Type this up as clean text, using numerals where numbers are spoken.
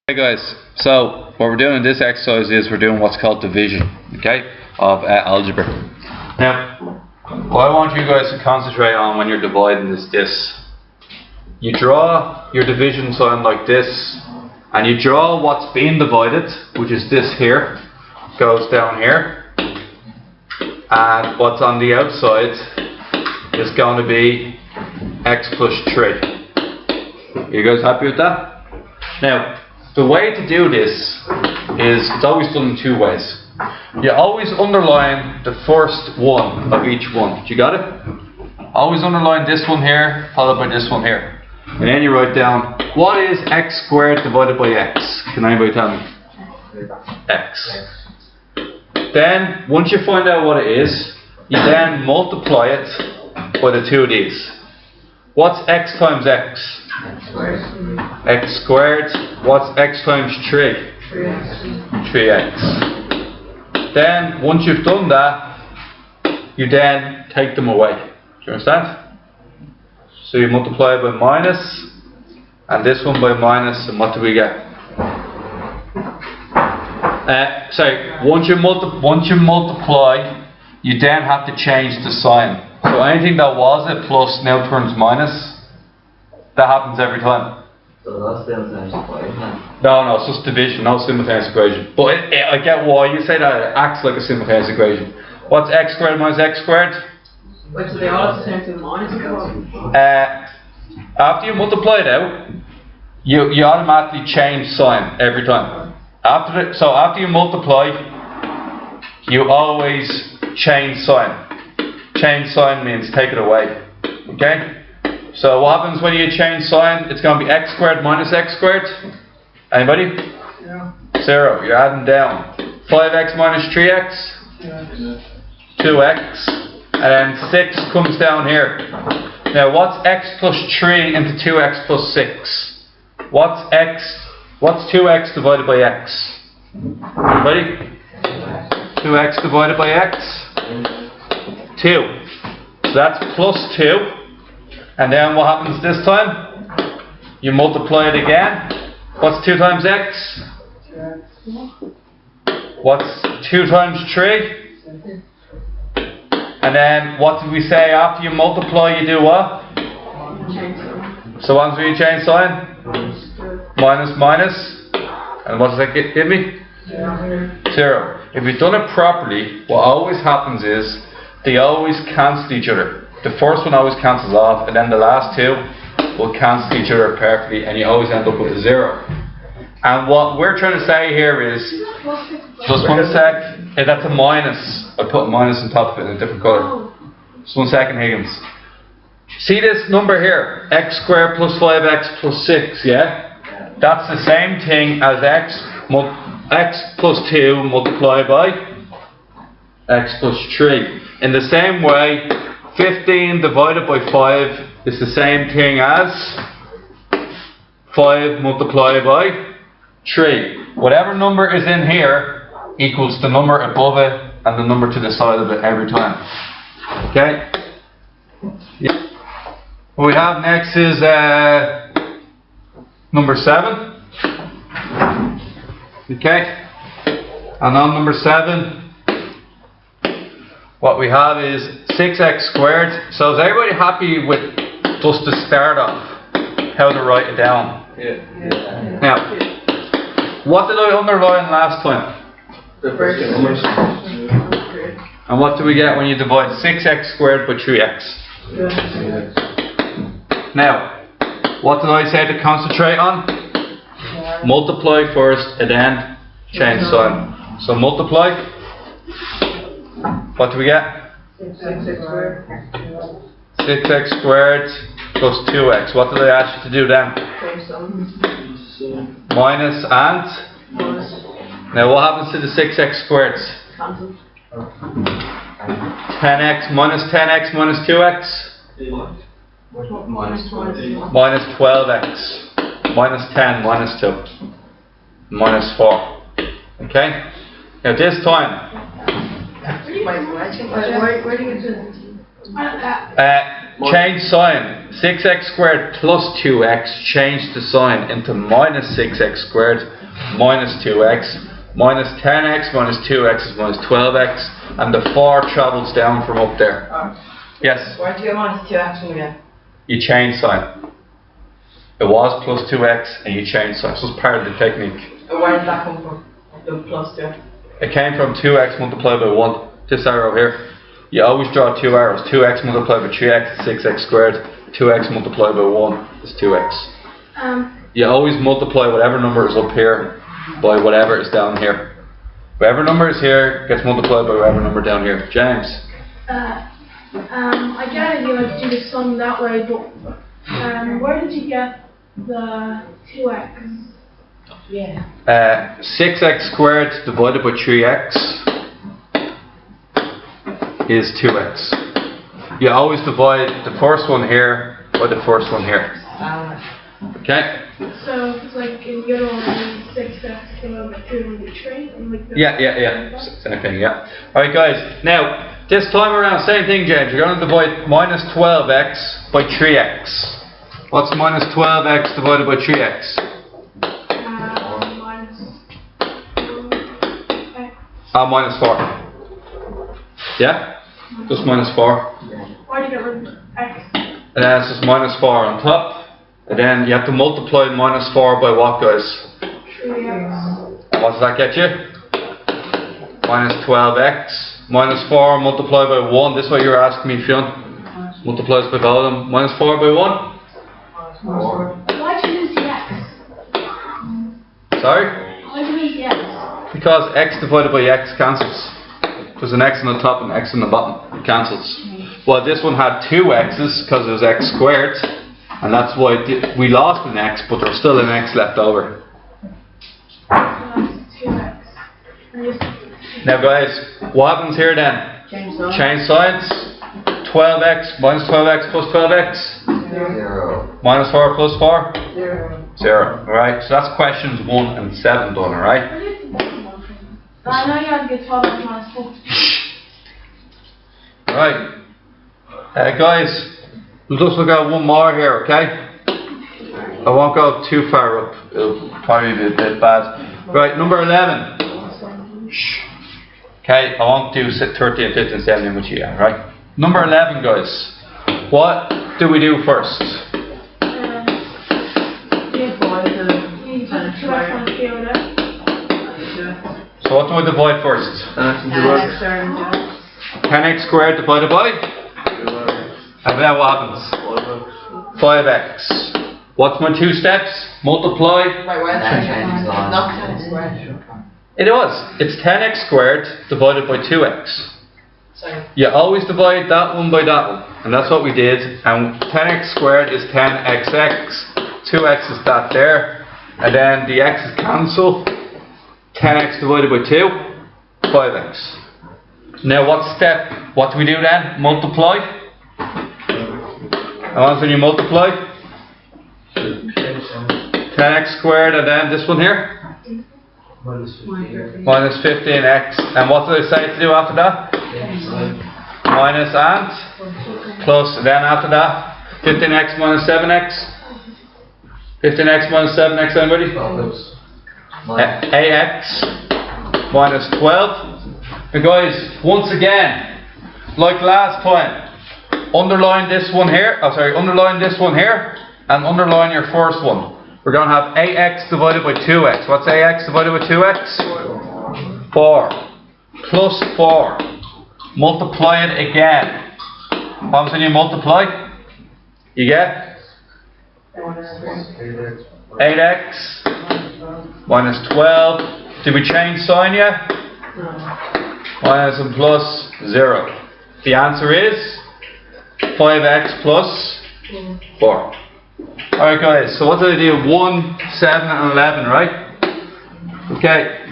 Hey guys, so what we're doing in this exercise is we're doing what's called division, okay, of algebra. Now, what I want you guys to concentrate on when you're dividing is this. You draw your division sign like this, and you draw what's being divided, which is this here, goes down here, and what's on the outside is going to be x plus 3. You guys happy with that? Now, the way to do this is, it's always done in two ways. You always underline the first one of each one. You got it? Always underline this one here, followed by this one here. And then you write down, what is x squared divided by x? Can anybody tell me? X. Then, once you find out what it is, you then multiply it by the two of these. What's x times x? X squared. What's x times 3? 3x. Then, once you've done that, you then take them away. Do you understand? So you multiply by minus, and this one by minus, and what do we get? Once you multiply, you then have to change the sign. So anything that was a plus now turns minus. That happens every time. So that's simultaneous equation. No, it's just division, not simultaneous equation. But I get why you say that. It acts like a simultaneous equation. What's x squared minus x squared? Wait, so they all have the same thing minus? After you multiply it out, you automatically change sign every time. After you multiply, you always change sign. Change sign means take it away. Okay? So what happens when you change sign? It's going to be x squared minus x squared. Anybody? Yeah. 0. You're adding down. 5x minus 3x. Yeah. 2x. And then 6 comes down here. Now what's x plus 3 into 2x plus 6? What's 2x divided by x? Anybody? 2x divided by x? 2. So that's plus 2. And then what happens this time? You multiply it again. What's 2 times x? What's 2 times 3? And then what did we say after you multiply you do what? So once we change sign? Minus minus. And what does that give me? 0. If you've done it properly, what always happens is they always cancel each other. The first one always cancels off, and then the last two will cancel each other perfectly, and you always end up with a 0. And what we're trying to say here is, just one sec, that's a minus. I put a minus on top of it in a different colour. Just 1 second, Higgins. See this number here, x squared plus 5x plus 6, yeah? That's the same thing as x plus 2 multiplied by x plus 3. In the same way, 15 divided by 5 is the same thing as 5 multiplied by 3. Whatever number is in here equals the number above it and the number to the side of it every time. Okay? Yeah. What we have next is number 7. Okay? And on number 7, what we have is 6x squared. So is everybody happy with just the start off? How to write it down? Yeah. Now, what did I underline last time? The first numbers. And what do we get when you divide 6x squared by 3x? Now, what did I say to concentrate on? Multiply first and then change sign. So multiply. What do we get? 6x squared. 6x squared plus 2x. What did I ask you to do then? Minus and? Now what happens to the 6x squareds? 10x minus 10x minus 2x? Minus 12x. Minus 10 minus 2. Minus 4. Okay? Now this time, Where do you get Change sign. 6x squared plus 2x, change the sign into minus 6x squared minus 2x, minus 10x minus 2x is minus 12x, and the 4 travels down from up there. Yes? Where'd you get minus 2x from again? You change sign. It was plus 2x and you change sign. So it's part of the technique. Where did that come from? The plus 2? It came from 2x multiplied by 1. This arrow here. You always draw 2 arrows. 2x multiplied by 3x is 6x squared. 2x multiplied by 1 is 2x. You always multiply whatever number is up here by whatever is down here. Whatever number is here gets multiplied by whatever number down here. James? I get it, you like do the sum that way, but where did you get the 2x? Yeah. 6x squared divided by 3x is 2x. You always divide the first one here by the first one here. Okay? So it's like in the other one, 6x divided by 2 would be 3. And like the Yeah. Same thing, yeah. Alright guys, now this time around, same thing, James. You're going to divide minus 12x by 3x. What's minus 12x divided by 3x? minus 4x. Minus 4. Yeah? Just minus 4. Why do you get rid of x? And then it's just minus 4 on top. And then you have to multiply minus 4 by what, guys? 3x. What does that get you? Minus 12x. Minus 4 multiplied by 1. This is what you were asking me, Fionn. Multiplies by all of them. Minus 4 by 1. Why did you lose the x? Sorry? Why did you lose the x? Because x divided by x cancels. There's an x on the top and an x on the bottom. It cancels. Well, this one had 2 x's because it was x squared. And that's why we lost an x, but there's still an x left over. So that's 2x. And you Now guys, what happens here then? Change signs. 12x minus 12x plus 12x. 0. Minus 4 plus 4. 0. 0. Alright, so that's questions 1 and 7 done, alright? I know you had to get 12x minus 4. Right. Guys, we'll just look at one more here, okay? I won't go too far up. It'll probably be a bit bad. Right, number 11. Shh. Okay, I won't do 30 and 15 and 17 with you, right? Number 11, guys. What do we do first? You put the 2x on the scale there. So what do I divide first? 10x squared divided by? And then what happens? 5x. What's my 2 steps? Multiply. Wait, where's That that? changes on. Not 10 squared. It was. It's 10x squared divided by 2x. Sorry. You always divide that one by that one. And that's what we did. And 10x squared is 10xx. 2x is that there. And then the x's cancel. 10x divided by 2. 5x. Now what step? What do we do then? Multiply. And once when you multiply? 10x squared and then this one here? Minus 15x. And what do they say to do after that? Minus and plus. Then after that, 15x minus 7x. 15x minus 7x, anybody? ax minus 12. And guys, once again, like last time, underline this one here. Underline this one here and underline your first one. We're going to have ax divided by 2x. What's ax divided by 2x? 4. Plus 4. Multiply it again. What happens when you multiply? You get 8x minus 12. Did we change sign yet? Minus and plus 0. The answer is 5x plus 4. Alright guys, so what did I do? 1, 7 and 11, right? Okay.